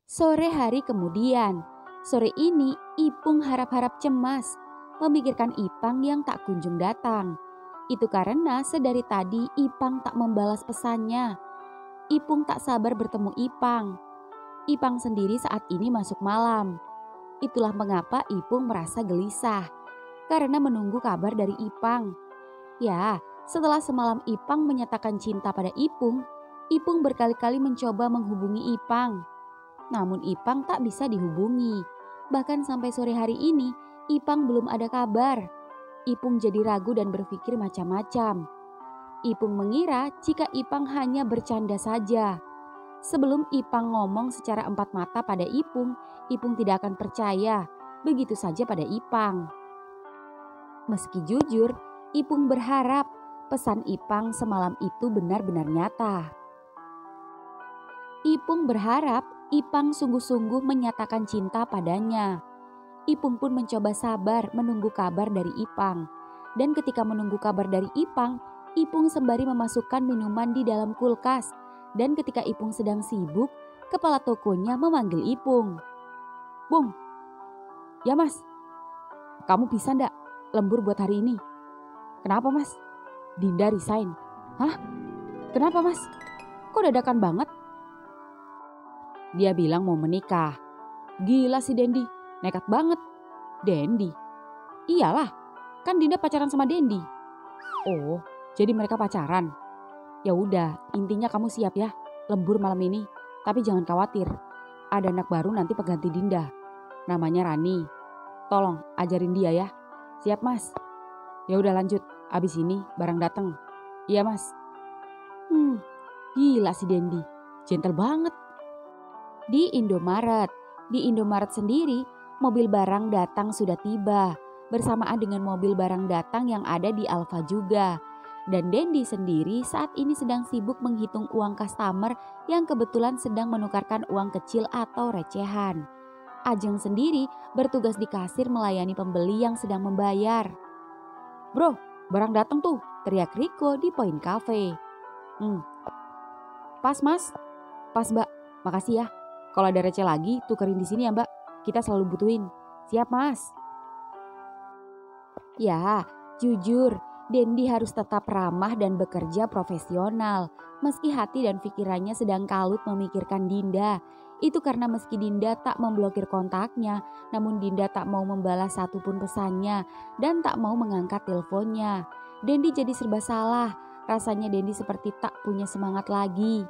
Sore hari kemudian, sore ini Ipung harap-harap cemas, memikirkan Ipang yang tak kunjung datang. Itu karena sedari tadi Ipang tak membalas pesannya. Ipung tak sabar bertemu Ipang. Ipang sendiri saat ini masuk malam. Itulah mengapa Ipung merasa gelisah, karena menunggu kabar dari Ipang. Ya, setelah semalam Ipang menyatakan cinta pada Ipung, Ipung berkali-kali mencoba menghubungi Ipang. Namun Ipang tak bisa dihubungi. Bahkan sampai sore hari ini, Ipang belum ada kabar. Ipung jadi ragu dan berpikir macam-macam. Ipung mengira jika Ipang hanya bercanda saja. Sebelum Ipang ngomong secara empat mata pada Ipung tidak akan percaya begitu saja pada Ipang. Meski jujur, Ipung berharap pesan Ipang semalam itu benar-benar nyata. Ipung berharap Ipang sungguh-sungguh menyatakan cinta padanya. Ipung pun mencoba sabar menunggu kabar dari Ipang. Dan ketika menunggu kabar dari Ipang, Ipung sembari memasukkan minuman di dalam kulkas. Dan ketika Ipung sedang sibuk, kepala tokonya memanggil Ipung. "Bung, ya mas, kamu bisa ndak lembur buat hari ini?" "Kenapa mas?" "Dinda resign." "Hah? Kenapa mas? Kok dadakan banget?" "Dia bilang mau menikah." "Gila si Dendi, nekat banget." "Dendi?" "Iyalah, kan Dinda pacaran sama Dendi." "Oh, jadi mereka pacaran. Ya udah, intinya kamu siap ya lembur malam ini. Tapi jangan khawatir, ada anak baru nanti pengganti Dinda. Namanya Rani. Tolong ajarin dia ya." "Siap mas." "Ya udah lanjut, abis ini barang datang." "Iya mas." Gila si Dendi, gentle banget. Di Indomaret sendiri, mobil barang datang sudah tiba, bersamaan dengan mobil barang datang yang ada di Alfa juga. Dan Dendi sendiri saat ini sedang sibuk menghitung uang customer yang kebetulan sedang menukarkan uang kecil atau recehan. Ajeng sendiri bertugas di kasir melayani pembeli yang sedang membayar. "Bro, barang datang tuh," teriak Riko di Point Cafe. "Pas mas." "Pas mbak, makasih ya. Kalau ada receh lagi tukerin di sini ya mbak, kita selalu butuhin." "Siap mas." Ya, jujur, Dendi harus tetap ramah dan bekerja profesional. Meski hati dan pikirannya sedang kalut memikirkan Dinda. Itu karena meski Dinda tak memblokir kontaknya, namun Dinda tak mau membalas satupun pesannya dan tak mau mengangkat teleponnya. Dendi jadi serba salah, rasanya Dendi seperti tak punya semangat lagi.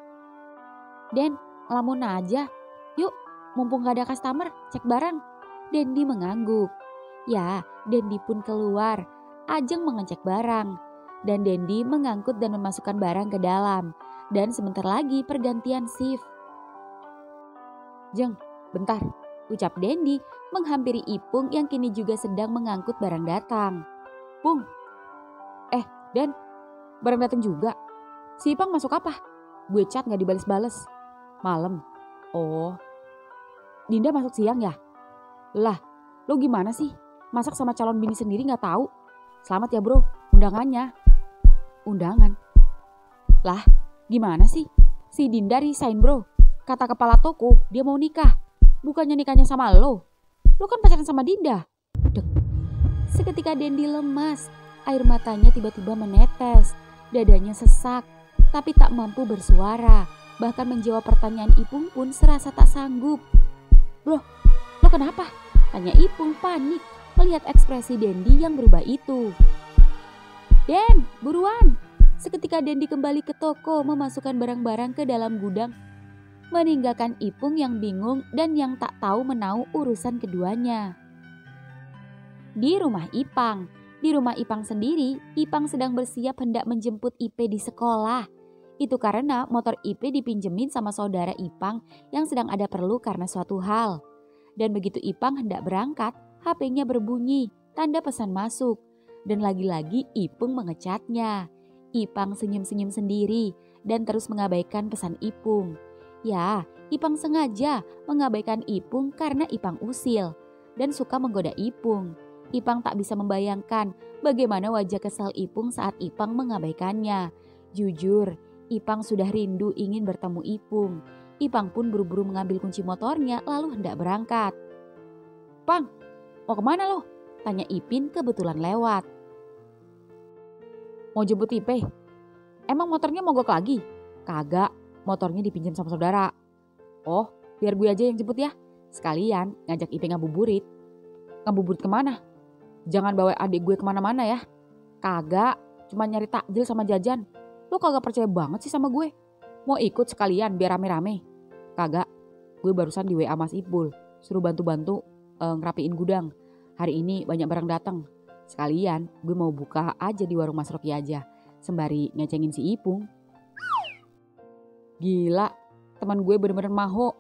"Den, lamun aja. Yuk, mumpung gak ada customer, cek barang." Dendi mengangguk. Ya, Dendi pun keluar. Ajeng mengecek barang. Dan Dendi mengangkut dan memasukkan barang ke dalam. Dan sebentar lagi pergantian shift. "Jeng, bentar," ucap Dendi menghampiri Ipung yang kini juga sedang mengangkut barang datang. "Pung, Den, barang datang juga. Si Ipang masuk apa? Gue chat gak dibales-bales." "Malam." "Oh, Dinda masuk siang ya?" "Lah, lo gimana sih? Masak sama calon bini sendiri gak tahu? Selamat ya bro, undangannya." "Undangan? Lah, gimana sih? Si Dinda resign bro. Kata kepala toko dia mau nikah. Bukannya nikahnya sama lo. Lo kan pacaran sama Dinda." Dek. Seketika Dendi lemas. Air matanya tiba-tiba menetes. Dadanya sesak, tapi tak mampu bersuara. Bahkan menjawab pertanyaan Ipung pun serasa tak sanggup. "Bro, lo kenapa?" tanya Ipung panik melihat ekspresi Dendi yang berubah itu. "Den, buruan." Seketika Dendi kembali ke toko memasukkan barang-barang ke dalam gudang, meninggalkan Ipung yang bingung dan yang tak tahu menau urusan keduanya. Di rumah Ipang sendiri, Ipang sedang bersiap hendak menjemput Ipe di sekolah. Itu karena motor Ipe dipinjemin sama saudara Ipang yang sedang ada perlu karena suatu hal. Dan begitu Ipang hendak berangkat, HP-nya berbunyi, tanda pesan masuk. Dan lagi-lagi Ipung mengechatnya. Ipang senyum-senyum sendiri dan terus mengabaikan pesan Ipung. Ya, Ipang sengaja mengabaikan Ipung karena Ipang usil dan suka menggoda Ipung. Ipang tak bisa membayangkan bagaimana wajah kesal Ipung saat Ipang mengabaikannya. Jujur, Ipang sudah rindu ingin bertemu Ipung. Ipang pun buru-buru mengambil kunci motornya lalu hendak berangkat. "Pang, mau kemana lo?" tanya Ipin kebetulan lewat. "Mau jemput Ipe." "Emang motornya mogok lagi?" "Kagak, motornya dipinjam sama saudara." "Oh, biar gue aja yang jemput ya. Sekalian ngajak Ipe ngabuburit." "Ngabuburit kemana? Jangan bawa adik gue kemana-mana ya." "Kagak, cuma nyari takjil sama jajan. Lo kagak percaya banget sih sama gue. Mau ikut sekalian biar rame-rame." "Kagak, gue barusan di WA Mas Ipul. Suruh bantu-bantu ngerapiin gudang. Hari ini banyak barang datang. Sekalian gue mau buka aja di warung Mas Rocky aja. Sembari ngecengin si Ipung." "Gila, teman gue bener-bener maho."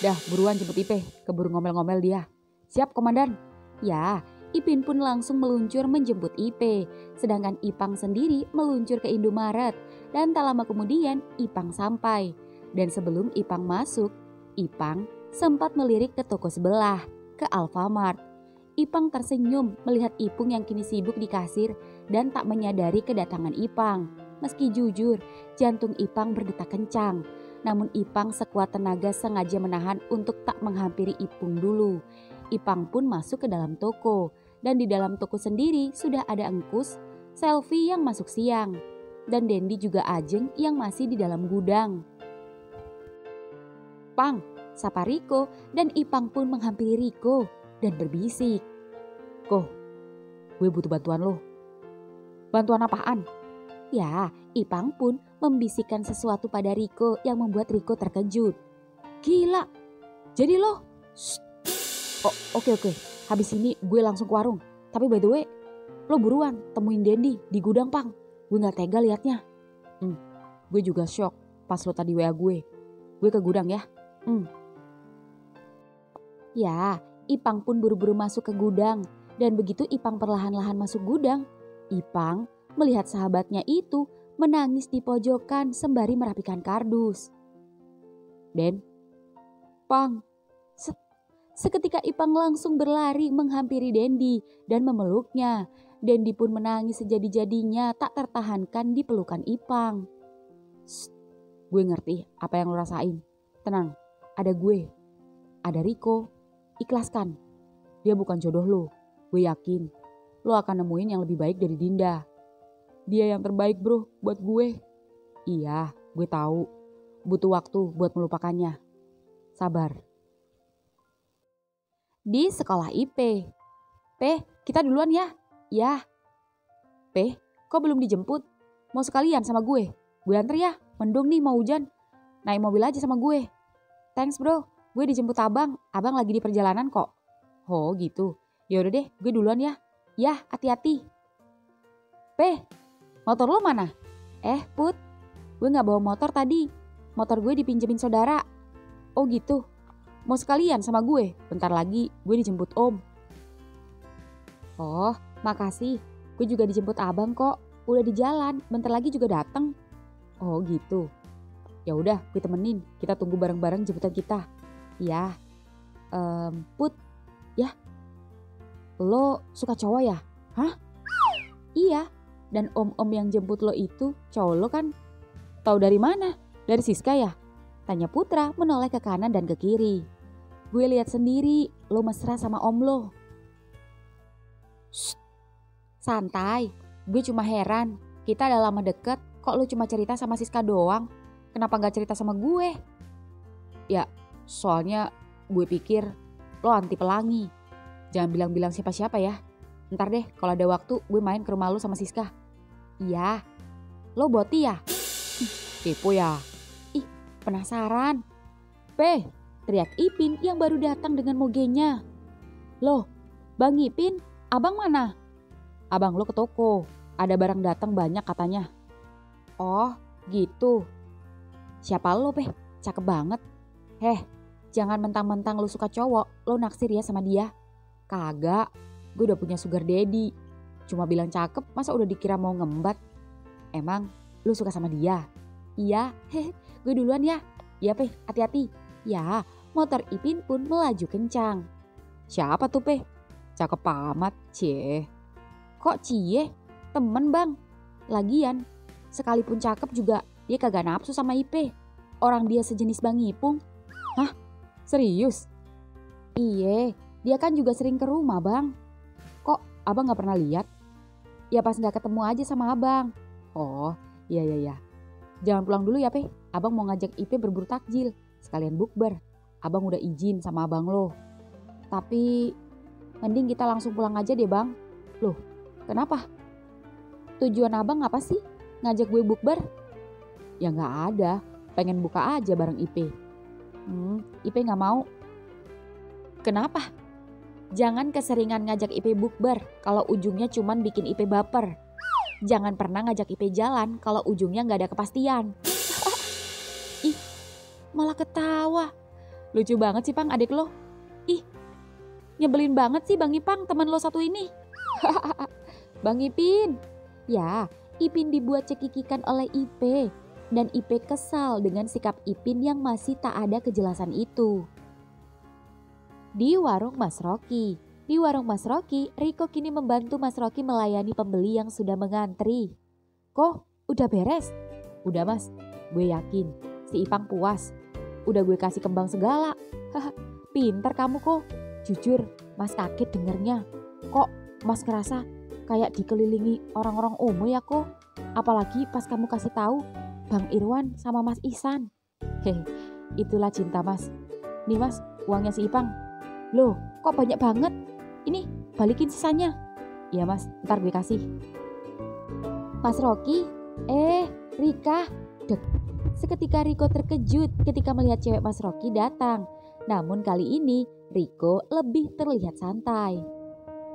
"Dah buruan jemput Ipe, keburu ngomel-ngomel dia." "Siap komandan." Ya, Ipin pun langsung meluncur menjemput Ipe. Sedangkan Ipang sendiri meluncur ke Indomaret. Dan tak lama kemudian Ipang sampai. Dan sebelum Ipang masuk, Ipang sempat melirik ke toko sebelah, ke Alfamart. Ipang tersenyum melihat Ipung yang kini sibuk di kasir dan tak menyadari kedatangan Ipang. Meski jujur, jantung Ipang berdetak kencang. Namun Ipang sekuat tenaga sengaja menahan untuk tak menghampiri Ipung dulu. Ipang pun masuk ke dalam toko. Dan di dalam toko sendiri sudah ada Engkus, Selfie yang masuk siang. Dan Dendi juga Ajeng yang masih di dalam gudang. "Pang," sapa Riko, dan Ipang pun menghampiri Riko dan berbisik. "Koh, gue butuh bantuan lo." "Bantuan apaan?" Ya, Ipang pun membisikkan sesuatu pada Riko yang membuat Riko terkejut. "Gila, jadi lo?" "Oh, oke. Habis ini gue langsung ke warung. Tapi by the way, lo buruan temuin Dendi di gudang, Pang. Gue gak tega liatnya." Gue juga shock pas lo tadi WA gue. Gue ke gudang ya." Ya, Ipang pun buru-buru masuk ke gudang. Dan begitu Ipang perlahan-lahan masuk gudang, Ipang melihat sahabatnya itu menangis di pojokan sembari merapikan kardus. "Den." "Pang." Seketika Ipang langsung berlari menghampiri Dendi dan memeluknya. Dendi pun menangis sejadi-jadinya tak tertahankan di pelukan Ipang. "Gue ngerti apa yang lo rasain. Tenang, ada gue, ada Riko. Ikhlaskan, dia bukan jodoh lo. Gue yakin lo akan nemuin yang lebih baik dari Dinda. Dia yang terbaik bro buat gue." "Iya, gue tahu. Butuh waktu buat melupakannya. Sabar." Di sekolah IP. "Pe, kita duluan ya." "Ya." "Pe, kok belum dijemput? Mau sekalian sama gue? Gue anter ya, mendung nih mau hujan. Naik mobil aja sama gue." "Thanks bro, gue dijemput abang lagi di perjalanan kok." "Oh gitu, yaudah deh gue duluan ya." "Ya, hati-hati." "Pe, motor lo mana?" Put, gue gak bawa motor tadi. Motor gue dipinjemin saudara." "Oh gitu, mau sekalian sama gue? Bentar lagi gue dijemput om." "Oh, makasih. Gue juga dijemput abang kok. Udah di jalan, bentar lagi juga datang." "Oh gitu. Ya udah, gue temenin. Kita tunggu bareng-bareng jemputan kita." "Ya." Put, ya. Lo suka cowok ya?" "Hah?" "Iya. Dan om-om yang jemput lo itu cowok lo kan?" "Tahu dari mana? Dari Siska ya?" tanya Putra menoleh ke kanan dan ke kiri. "Gue lihat sendiri, lo mesra sama om lo." "Shh, santai. Gue cuma heran, kita udah lama deket, kok lo cuma cerita sama Siska doang? Kenapa gak cerita sama gue?" "Ya, soalnya gue pikir lo anti pelangi. Jangan bilang-bilang siapa-siapa ya. Ntar deh kalau ada waktu gue main ke rumah lo sama Siska." "Iya." "Lo boti ya?" "Kepo ya." "Ih, penasaran." "Pe," teriak Ipin yang baru datang dengan mogenya. "Loh, Bang Ipin, abang mana?" "Abang lo ke toko, ada barang datang banyak katanya." "Oh gitu. Siapa lo Pe? Cakep banget." Jangan mentang-mentang lo suka cowok, lo naksir ya sama dia." "Kagak, gue udah punya sugar daddy. Cuma bilang cakep, masa udah dikira mau ngembat. Emang lo suka sama dia?" "Iya, gue duluan ya." "Iya Pe, hati-hati." Ya, motor Ipin pun melaju kencang. "Siapa tuh Pe? Cakep amat, cie." "Kok cie? Temen bang. Lagian, sekalipun cakep juga dia kagak nafsu sama Ipe." orang dia sejenis Bang Ipung. Hah? Serius? Iye, dia kan juga sering ke rumah bang. Kok abang gak pernah lihat? Ya pas gak ketemu aja sama abang. Oh, iya. Jangan pulang dulu ya, Pe. Abang mau ngajak Ipe berburu takjil. Sekalian bukber. Abang udah izin sama abang lo. Tapi mending kita langsung pulang aja deh bang. Loh, kenapa? Tujuan abang apa sih ngajak gue bukber? Ya gak ada. Pengen buka aja bareng Ipe. Ipe gak mau. Kenapa? Jangan keseringan ngajak Ipe bukber kalau ujungnya cuman bikin Ipe baper. Jangan pernah ngajak Ipe jalan kalau ujungnya gak ada kepastian. Ih, malah ketawa. Lucu banget sih Pang adik lo. Ih, nyebelin banget sih Bang Ipang teman lo satu ini. Bang Ipin. Ya, Ipin dibuat cekikikan oleh Ipe. Dan Ipe kesal dengan sikap Ipin yang masih tak ada kejelasan itu. Di warung Mas Rocky. Di warung Mas Rocky, Riko kini membantu Mas Rocky melayani pembeli yang sudah mengantri. Kok udah beres? Udah Mas, gue yakin si Ipang puas. Udah gue kasih kembang segala. Pinter kamu kok. Jujur, Mas kaget dengernya. Kok Mas ngerasa kayak dikelilingi orang-orang umum ya kok? Apalagi pas kamu kasih tahu Bang Irwan sama Mas Ihsan. Hehe, itulah cinta Mas. Nih Mas, uangnya si Ipang. Loh, kok banyak banget? Ini, balikin sisanya. Iya Mas, ntar gue kasih. Mas Rocky, Rika. Dek. Seketika Riko terkejut ketika melihat cewek Mas Rocky datang. Namun kali ini, Riko lebih terlihat santai.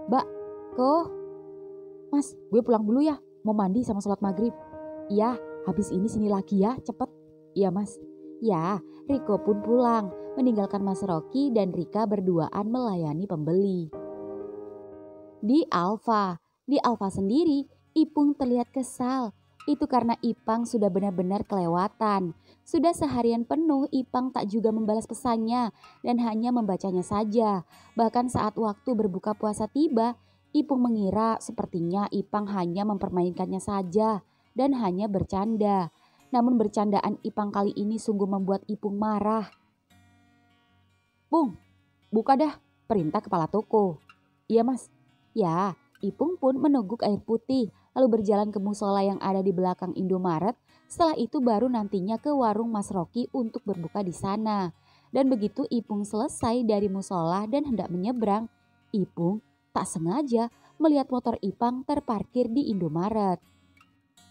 Mbak, kok? Mas, gue pulang dulu ya. Mau mandi sama sholat maghrib. Iya, habis ini sini lagi ya, cepet. Iya Mas. Ya, Riko pun pulang, meninggalkan Mas Rocky dan Rika berduaan melayani pembeli. Di Alfa sendiri, Ipung terlihat kesal. Itu karena Ipang sudah benar-benar kelewatan. Sudah seharian penuh Ipang tak juga membalas pesannya dan hanya membacanya saja. Bahkan saat waktu berbuka puasa tiba, Ipung mengira sepertinya Ipang hanya mempermainkannya saja dan hanya bercanda. Namun bercandaan Ipang kali ini sungguh membuat Ipung marah. Pung, buka dah, perintah kepala toko. Iya Mas. Ya, Ipung pun meneguk air putih lalu berjalan ke musola yang ada di belakang Indomaret. Setelah itu baru nantinya ke warung Mas Rocky untuk berbuka di sana. Dan begitu Ipung selesai dari musola dan hendak menyeberang, Ipung tak sengaja melihat motor Ipang terparkir di Indomaret.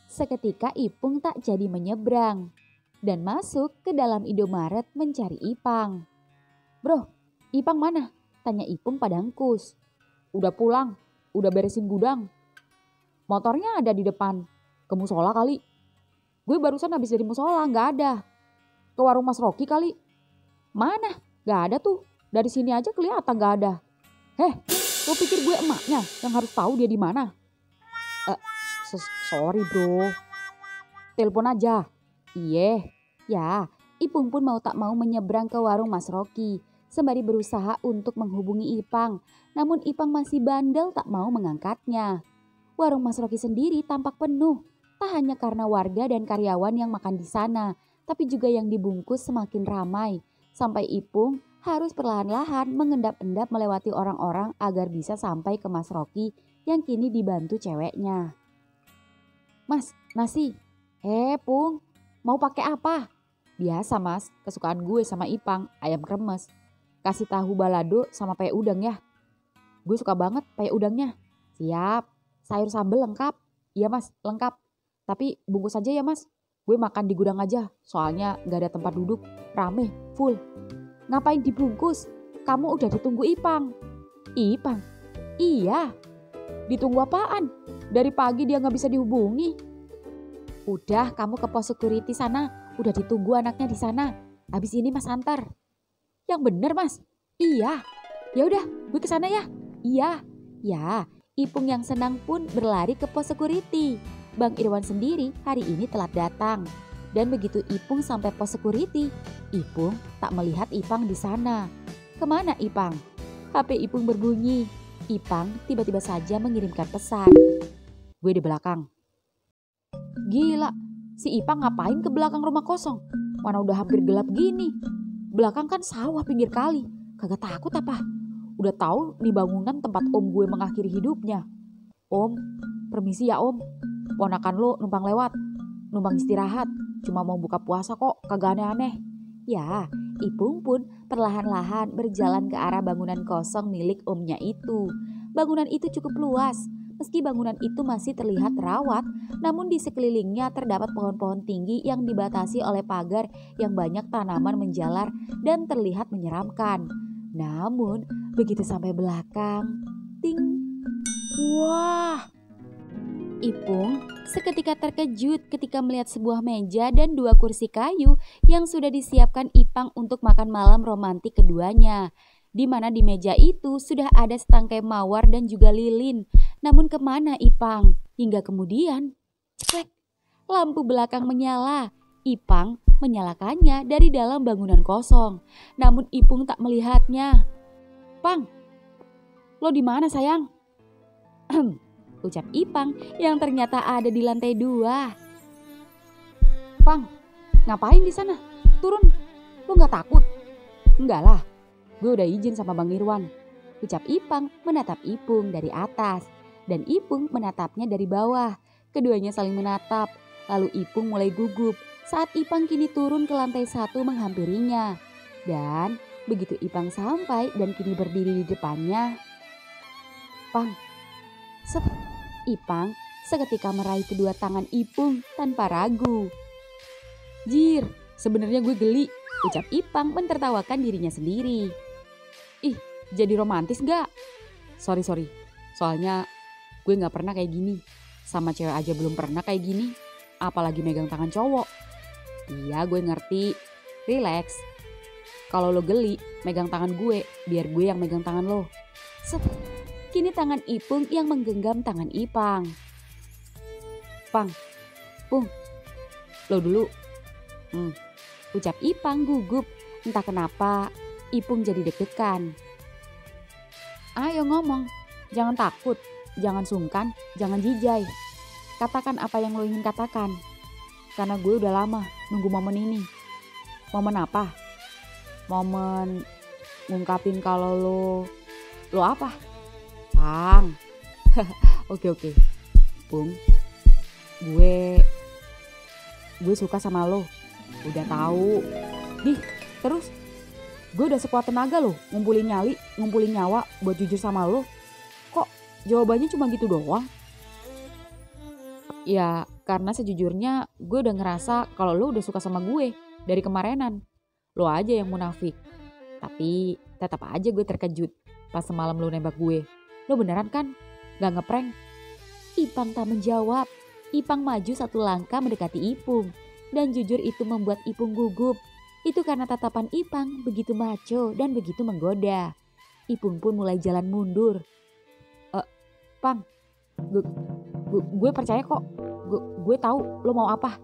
Seketika Ipung tak jadi menyeberang dan masuk ke dalam Indomaret mencari Ipang. Bro, Ipang mana? Tanya Ipung pada Engkus. Udah pulang, udah beresin gudang. Motornya ada di depan, ke musola kali. Gue barusan habis dari musola, gak ada. Ke warung Mas Rocky kali. Mana? Gak ada tuh, dari sini aja kelihatan gak ada. Lo pikir gue emaknya yang harus tahu dia di mana? Sorry bro. Telepon aja. Iye. Ya, Ipung pun mau tak mau menyeberang ke warung Mas Rocky. Sembari berusaha untuk menghubungi Ipang. Namun Ipang masih bandel tak mau mengangkatnya. Warung Mas Rocky sendiri tampak penuh. Tak hanya karena warga dan karyawan yang makan di sana. Tapi juga yang dibungkus semakin ramai. Sampai Ipung harus perlahan-lahan mengendap-endap melewati orang-orang agar bisa sampai ke Mas Rocky yang kini dibantu ceweknya. Mas, nasi. Pung, mau pakai apa? Biasa Mas, kesukaan gue sama Ipang, ayam kremes. Kasih tahu balado sama peye udang ya. Gue suka banget peye udangnya. Siap, sayur sambal lengkap. Iya Mas, lengkap. Tapi bungkus aja ya Mas. Gue makan di gudang aja, soalnya gak ada tempat duduk. Rame, full. Ngapain dibungkus? Kamu udah ditunggu Ipang. Ipang? Iya. Ditunggu apaan? Dari pagi dia gak bisa dihubungi. Udah, kamu ke pos security sana. Udah ditunggu anaknya di sana. Habis ini Mas antar. Yang bener Mas? Iya. Ya udah, gue ke sana ya. Iya. Ya, Ipung yang senang pun berlari ke pos security. Bang Irwan sendiri hari ini telat datang. Dan begitu Ipung sampai pos security, Ipung tak melihat Ipang di sana. Kemana Ipang? HP Ipung berbunyi. Ipang tiba-tiba saja mengirimkan pesan. Gue di belakang. Gila, si Ipang ngapain ke belakang rumah kosong? Mana udah hampir gelap gini. Belakang kan sawah pinggir kali. Kagak takut apa? Udah tahu di bangunan tempat om gue mengakhiri hidupnya. Om, permisi ya om. Ponakan lo numpang lewat. Numpang istirahat. Cuma mau buka puasa kok, kagak aneh-aneh. Ya, Ipung pun perlahan-lahan berjalan ke arah bangunan kosong milik omnya itu. Bangunan itu cukup luas. Meski bangunan itu masih terlihat terawat, namun di sekelilingnya terdapat pohon-pohon tinggi yang dibatasi oleh pagar yang banyak tanaman menjalar dan terlihat menyeramkan. Namun, begitu sampai belakang, ting, wah! Ipung seketika terkejut ketika melihat sebuah meja dan 2 kursi kayu yang sudah disiapkan Ipang untuk makan malam romantik keduanya. Di mana di meja itu sudah ada setangkai mawar dan juga lilin. Namun kemana Ipang? Hingga kemudian, ceklek, lampu belakang menyala. Ipang menyalakannya dari dalam bangunan kosong. Namun Ipung tak melihatnya. Pang, lo di mana sayang? Ucap Ipang yang ternyata ada di lantai 2. Pang, ngapain di sana? Turun, lo nggak takut? Enggak lah. Gue udah izin sama Bang Irwan. Ucap Ipang menatap Ipung dari atas. Dan Ipung menatapnya dari bawah. Keduanya saling menatap. Lalu Ipung mulai gugup saat Ipang kini turun ke lantai 1 menghampirinya. Dan begitu Ipang sampai dan kini berdiri di depannya. Pang, set. Ipang seketika meraih kedua tangan Ipung tanpa ragu. Jir, sebenarnya gue geli. Ucap Ipang mentertawakan dirinya sendiri. Ih, jadi romantis gak? Sorry. Soalnya gue gak pernah kayak gini. Sama cewek aja belum pernah kayak gini. Apalagi megang tangan cowok. Iya, gue ngerti. Relax. Kalau lo geli, megang tangan gue. Biar gue yang megang tangan lo. Set. Kini tangan Ipung yang menggenggam tangan Ipang. Pang, Pung, lo dulu. Ucap Ipang gugup. Entah kenapa Ipung jadi deg-degan. Ayo ngomong, jangan takut, jangan sungkan, jangan jijai. Katakan apa yang lo ingin katakan. Karena gue udah lama nunggu momen ini. Momen apa? Momen ngungkapin kalau lo apa? Pang. Oke. Pung, gue suka sama lo. Udah tahu. Nih, terus gue udah sekuat tenaga loh ngumpulin nyawa buat jujur sama lo. Kok jawabannya cuma gitu doang? Ya, karena sejujurnya gue udah ngerasa kalau lo udah suka sama gue dari kemarinan. Lo aja yang munafik. Tapi tetap aja gue terkejut pas semalam lo nembak gue. Lo beneran kan? Gak ngeprank? Ipang tak menjawab. Ipang maju 1 langkah mendekati Ipung. Dan jujur itu membuat Ipung gugup. Itu karena tatapan Ipang begitu maco dan begitu menggoda. Ipung pun mulai jalan mundur. Pang, gue percaya kok. Gue tahu lo mau apa.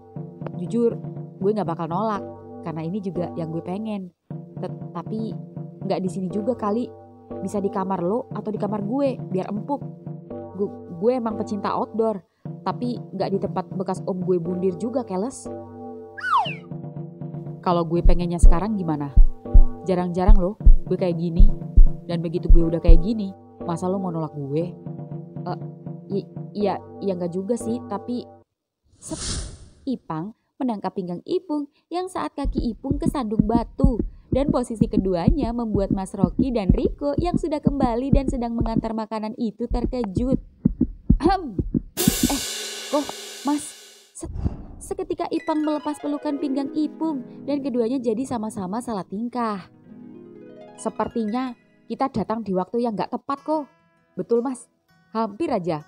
Jujur, gue gak bakal nolak. Karena ini juga yang gue pengen. Tapi gak di sini juga kali. Bisa di kamar lo atau di kamar gue biar empuk. Gue emang pecinta outdoor. Tapi gak di tempat bekas om gue bundir juga keles. Kalau gue pengennya sekarang gimana? Jarang-jarang loh gue kayak gini. Dan begitu gue udah kayak gini, masa lo mau nolak gue? Iya gak juga sih, tapi... Set. Ipang menangkap pinggang Ipung yang saat kaki Ipung kesandung batu. Dan posisi keduanya membuat Mas Rocky dan Riko yang sudah kembali dan sedang mengantar makanan itu terkejut. Kok Mas? Seketika Ipang melepas pelukan pinggang Ipung dan keduanya jadi sama-sama salah tingkah. Sepertinya kita datang di waktu yang gak tepat kok. Betul Mas, hampir aja.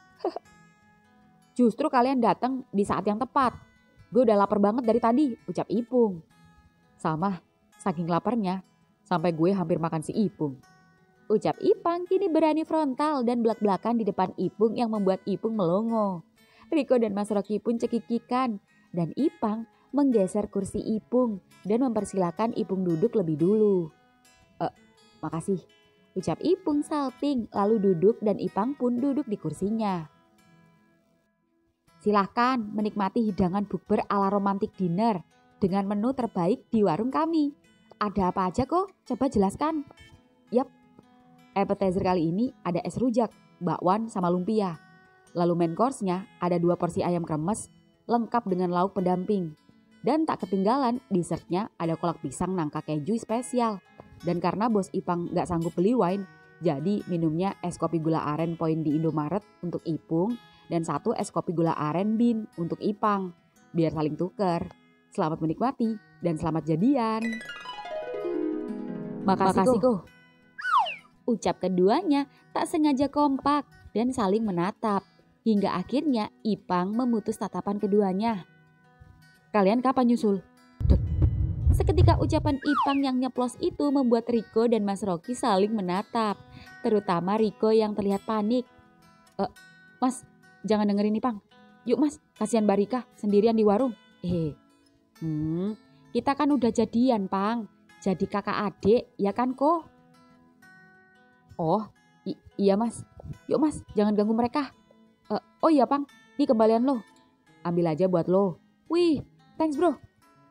Justru kalian datang di saat yang tepat. Gue udah lapar banget dari tadi, ucap Ipung. Sama, saking laparnya sampai gue hampir makan si Ipung. Ucap Ipang kini berani frontal dan belak-belakan di depan Ipung yang membuat Ipung melongo. Riko dan Mas Rocky pun cekikikan dan Ipang menggeser kursi Ipung dan mempersilahkan Ipung duduk lebih dulu. Makasih, ucap Ipung salting lalu duduk dan Ipang pun duduk di kursinya. Silahkan menikmati hidangan bukber ala romantic dinner dengan menu terbaik di warung kami. Ada apa aja kok? Coba jelaskan. Yap, appetizer kali ini ada es rujak, bakwan sama lumpia. Lalu main course-nya ada 2 porsi ayam kremes lengkap dengan lauk pendamping. Dan tak ketinggalan dessertnya ada kolak pisang nangka keju spesial. Dan karena bos Ipang gak sanggup beli wine, jadi minumnya es kopi gula aren poin di Indomaret untuk Ipung dan 1 es kopi gula aren bin untuk Ipang. Biar saling tuker. Selamat menikmati dan selamat jadian. Makasih kok. Ucap keduanya tak sengaja kompak dan saling menatap. Hingga akhirnya Ipang memutus tatapan keduanya. Kalian kapan nyusul? Dek. Seketika ucapan Ipang yang nyeplos itu membuat Riko dan Mas Rocky saling menatap. Terutama Riko yang terlihat panik. Mas, jangan dengerin Ipang. Yuk mas, kasihan Mbak Rika sendirian di warung. Kita kan udah jadian Pang. Jadi kakak adik, ya kan kok? Oh, iya mas. Yuk mas, jangan ganggu mereka. Oh iya Pang, ini kembalian lo. Ambil aja buat lo. Wih, thanks bro.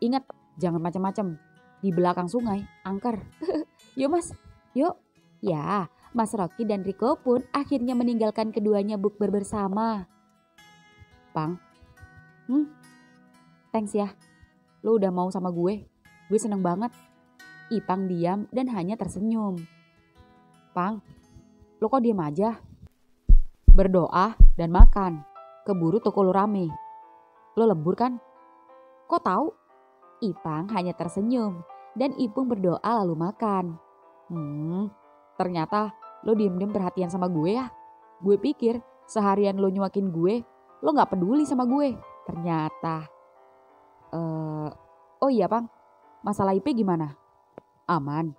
Ingat, jangan macam-macam. Di belakang sungai, angker. Yuk mas, yuk. Ya, Mas Rocky dan Riko pun akhirnya meninggalkan keduanya bukber bersama. Pang, thanks ya. Lo udah mau sama gue seneng banget. Ipang diam dan hanya tersenyum. Pang, lo kok diam aja? Berdoa dan makan. Keburu toko lo rame. Lo lembur kan? Kok tahu? Ipang hanya tersenyum dan Ipung berdoa lalu makan. Ternyata lo diem-diem perhatian sama gue ya. Gue pikir seharian lo nyuakin gue, lo gak peduli sama gue. Ternyata. Oh iya Pang, masalah IP gimana? Aman.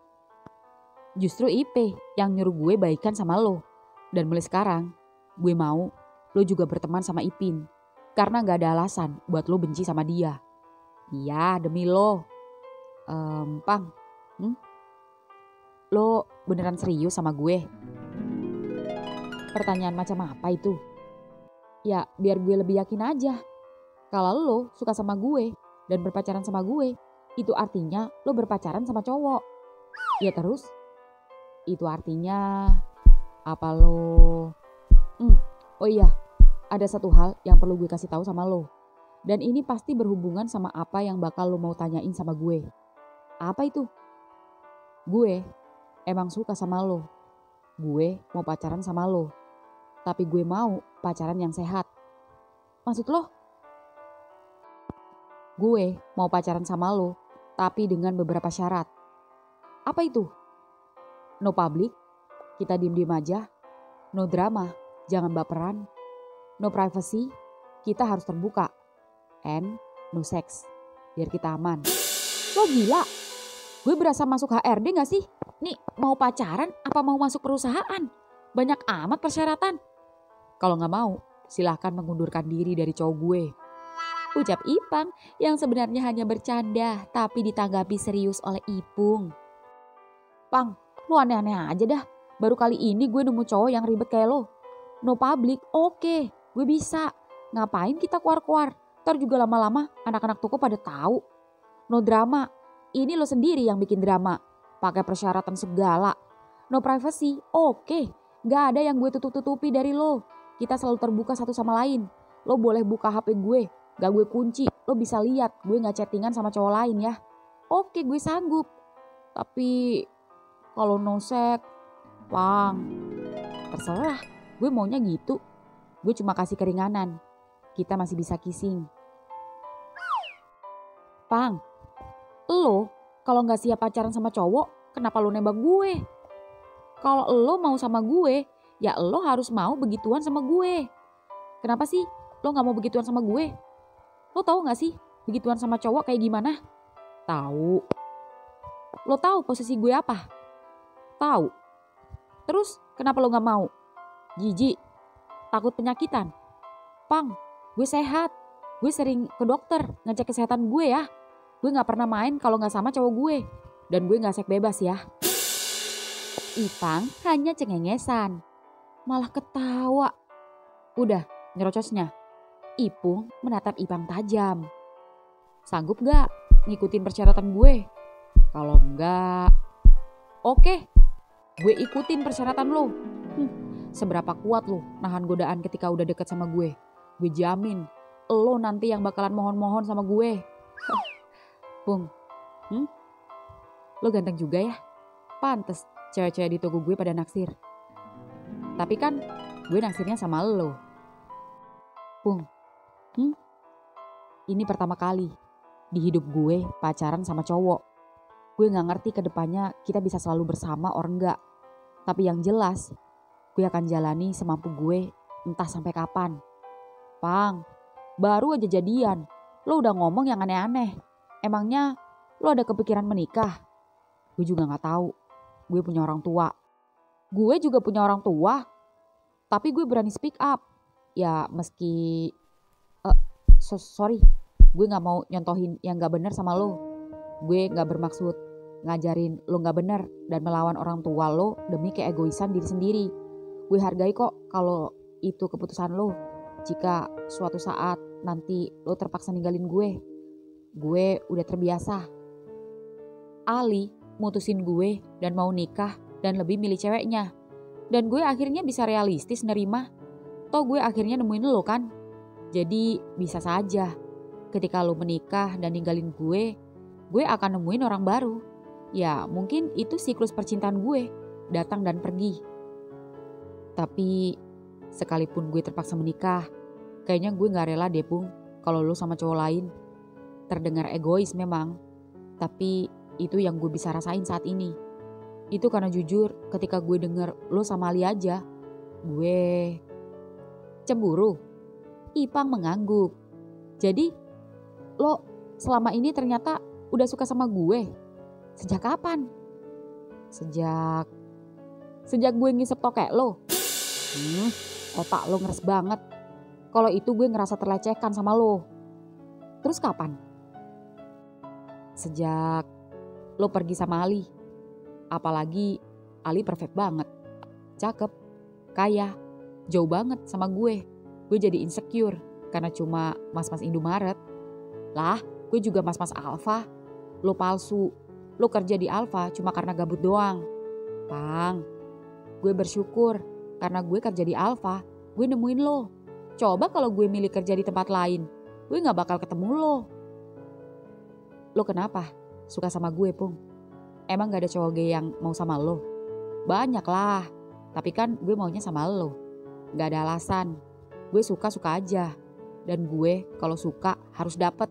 Justru IP yang nyuruh gue baikan sama lo. Dan mulai sekarang, gue mau lo juga berteman sama Ipin. Karena gak ada alasan buat lo benci sama dia. Iya, demi lo. Pang, lo beneran serius sama gue? Pertanyaan macam apa itu? Ya, biar gue lebih yakin aja. Kalau lo suka sama gue dan berpacaran sama gue, itu artinya lo berpacaran sama cowok. Ya terus? Itu artinya apa lo? Oh iya, ada satu hal yang perlu gue kasih tahu sama lo. Dan ini pasti berhubungan sama apa yang bakal lo mau tanyain sama gue. Apa itu? Gue emang suka sama lo. Gue mau pacaran sama lo. Tapi gue mau pacaran yang sehat. Maksud lo? Gue mau pacaran sama lo, tapi dengan beberapa syarat. Apa itu? No public, kita diem-diem aja. No drama, jangan baperan. No privacy, kita harus terbuka. And no sex, biar kita aman. Lo gila? Gue berasa masuk HRD gak sih? Nih mau pacaran apa mau masuk perusahaan? Banyak amat persyaratan. Kalau gak mau, silahkan mengundurkan diri dari cowok gue. Ucap Ipang yang sebenarnya hanya bercanda tapi ditanggapi serius oleh Ipung. Pang, lu aneh-aneh aja dah. Baru kali ini gue nemu cowok yang ribet kayak lo. No public, oke, gue bisa. Ngapain kita keluar-keluar? Ntar juga lama-lama anak-anak toko pada tahu. No drama, ini lo sendiri yang bikin drama. Pakai persyaratan segala. No privacy, oke. Gak ada yang gue tutup-tutupi dari lo. Kita selalu terbuka satu sama lain. Lo boleh buka HP gue, gak gue kunci. Lo bisa lihat gue gak chattingan sama cowok lain ya. Oke, gue sanggup. Tapi kalau no sex, Pang, terserah. Gue maunya gitu. Gue cuma kasih keringanan. Kita masih bisa kissing. Pang, lo kalau gak siap pacaran sama cowok, kenapa lo nembak gue? Kalau lo mau sama gue, ya lo harus mau begituan sama gue. Kenapa sih lo gak mau begituan sama gue? Lo tahu gak sih begituan sama cowok kayak gimana? Tahu. Lo tahu posisi gue apa? Tahu. Terus kenapa lo gak mau? Jijik, takut penyakitan. Pang, gue sehat. Gue sering ke dokter ngecek kesehatan gue ya. Gue gak pernah main kalau gak sama cowok gue. Dan gue gak seks bebas ya. Ipang hanya cengengesan. Malah ketawa. Udah, nyerocosnya. Ipung menatap Ipang tajam. Sanggup gak ngikutin persyaratan gue? Kalau enggak, oke, gue ikutin persyaratan lo. Seberapa kuat lo nahan godaan ketika udah deket sama gue? Gue jamin lo nanti yang bakalan mohon-mohon sama gue. Pung, lo ganteng juga ya. Pantes cewek-cewek di toko gue pada naksir. Tapi kan gue naksirnya sama lo. Pung, ini pertama kali di hidup gue pacaran sama cowok. Gue gak ngerti ke depannya kita bisa selalu bersama or enggak. Tapi yang jelas gue akan jalani semampu gue entah sampai kapan. Pang, baru aja jadian lo udah ngomong yang aneh-aneh. Emangnya lo ada kepikiran menikah? Gue juga gak tahu. Gue punya orang tua. Gue juga punya orang tua. Tapi gue berani speak up. Ya meski sorry, gue gak mau nyontohin yang gak bener sama lo. Gue gak bermaksud ngajarin lo gak bener dan melawan orang tua lo demi keegoisan diri sendiri. Gue hargai kok kalau itu keputusan lo. Jika suatu saat nanti lo terpaksa ninggalin gue udah terbiasa. Ali mutusin gue dan mau nikah dan lebih milih ceweknya. Dan gue akhirnya bisa realistis nerima. Toh gue akhirnya nemuin lo kan. Jadi bisa saja ketika lo menikah dan ninggalin gue akan nemuin orang baru. Ya mungkin itu siklus percintaan gue, datang dan pergi. Tapi sekalipun gue terpaksa menikah, kayaknya gue gak rela deh Pung kalau lo sama cowok lain. Terdengar egois memang, tapi itu yang gue bisa rasain saat ini. Itu karena jujur ketika gue denger lo sama Ali aja, gue cemburu. Ipang mengangguk. Jadi lo selama ini ternyata udah suka sama gue. Sejak kapan? Sejak gue ngisep tokek lo. Otak lo ngeres banget. Kalau itu gue ngerasa terlecehkan sama lo. Terus kapan? Sejak lo pergi sama Ali. Apalagi Ali perfect banget. Cakep, kaya, jauh banget sama gue. Gue jadi insecure karena cuma mas-mas Indomaret. Lah, gue juga mas-mas Alfa. Lo palsu. Lo kerja di Alfa cuma karena gabut doang. Pang, gue bersyukur karena gue kerja di Alfa, gue nemuin lo. Coba kalau gue milih kerja di tempat lain, gue gak bakal ketemu lo. Lo kenapa suka sama gue, Pung? Emang gak ada cowok gay yang mau sama lo? Banyak lah, tapi kan gue maunya sama lo. Gak ada alasan. Gue suka-suka aja. Dan gue kalau suka harus dapet.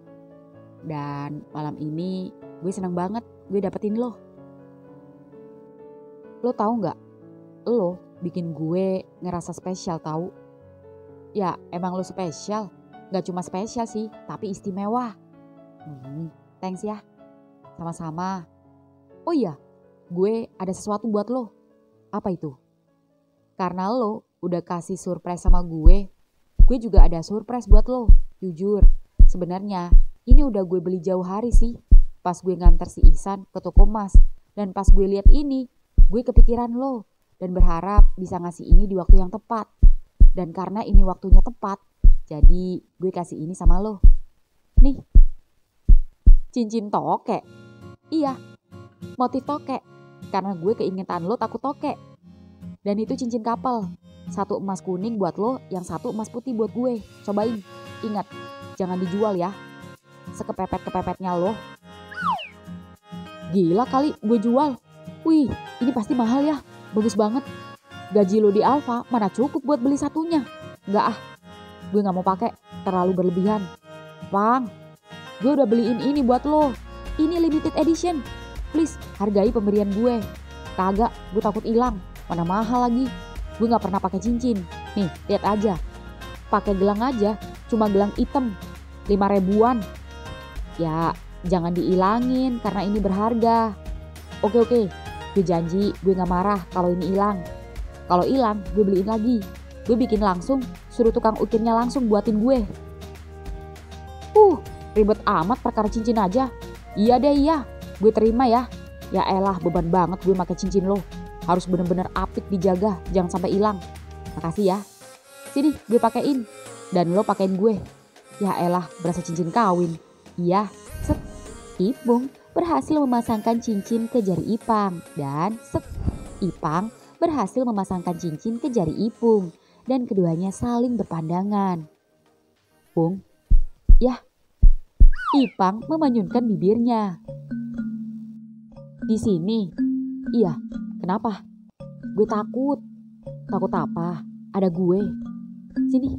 Dan malam ini gue seneng banget gue dapetin lo. Lo tahu gak? Lo bikin gue ngerasa spesial tahu. Ya emang lo spesial. Gak cuma spesial sih, tapi istimewa. Thanks ya. Sama-sama. Oh iya, gue ada sesuatu buat lo. Apa itu? Karena lo udah kasih surprise sama gue juga ada surprise buat lo. Jujur, sebenarnya ini udah gue beli jauh hari sih. Pas gue nganter si Ihsan ke toko emas. Dan pas gue lihat ini, gue kepikiran lo. Dan berharap bisa ngasih ini di waktu yang tepat. Dan karena ini waktunya tepat, jadi gue kasih ini sama lo. Nih, cincin tokek. Iya, motif tokek. Karena gue keingetan lo takut tokek. Dan itu cincin kapal. Satu emas kuning buat lo, yang satu emas putih buat gue. Cobain, ingat, jangan dijual ya. Sekepepet-kepepetnya lo. Gila kali gue jual. Wih, ini pasti mahal ya. Bagus banget. Gaji lo di Alfa mana cukup buat beli satunya. Enggak ah, gue gak mau pakai, terlalu berlebihan. Bang, gue udah beliin ini buat lo. Ini limited edition. Please, hargai pemberian gue. Kagak, gue takut hilang. Mana mahal lagi. Gue gak pernah pakai cincin. Nih, lihat aja. Pakai gelang aja, cuma gelang hitam. 5 ribuan. Ya, jangan diilangin karena ini berharga. Oke, gue janji gue gak marah kalau ini hilang. Kalau hilang, gue beliin lagi. Gue bikin langsung, suruh tukang ukirnya langsung buatin gue. Ribet amat perkara cincin aja. Iya deh, iya. Gue terima ya. Ya elah, beban banget gue pakai cincin lo. Harus bener-bener apik dijaga, jangan sampai hilang. Makasih ya. Sini, gue pakein. Dan lo pakein gue. Ya elah, berasa cincin kawin. Iya, set. Ipung berhasil memasangkan cincin ke jari Ipang dan Ipang berhasil memasangkan cincin ke jari Ipung dan keduanya saling berpandangan. Pung, yah, Ipang memanyunkan bibirnya. Di sini, iya, kenapa? Gue takut. Takut apa? Ada gue. Sini,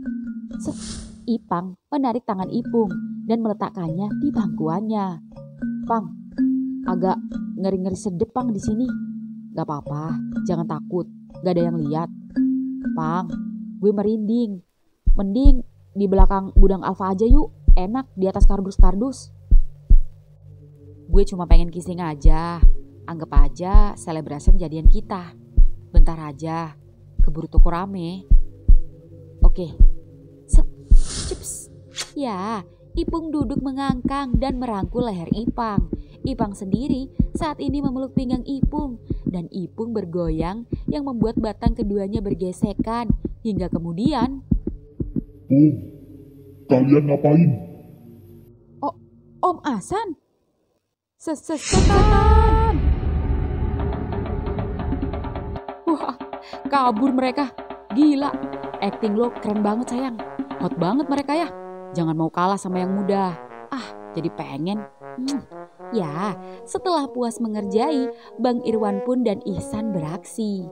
Ipang menarik tangan Ipung dan meletakkannya di bangkuannya. Pang, agak ngeri-ngeri sedep Pang di sini. Gak apa-apa, jangan takut, gak ada yang lihat. Pang, gue merinding. Mending di belakang gudang Alfa aja yuk, enak di atas kardus-kardus. Gue cuma pengen kissing aja, anggap aja selebrasi jadian kita. Bentar aja, keburu toko rame. Oke, Cips. Ya, Ipung duduk mengangkang dan merangkul leher Ipang. Ipang sendiri saat ini memeluk pinggang Ipung dan Ipung bergoyang yang membuat batang keduanya bergesekan hingga kemudian. Kalian ngapain? Oh, Om Ahsan. Setan. Wah, kabur mereka. Gila, acting lo keren banget sayang. Hot banget mereka ya. Jangan mau kalah sama yang muda. Jadi pengen. Ya, setelah puas mengerjai, Bang Irwan pun dan Ihsan beraksi.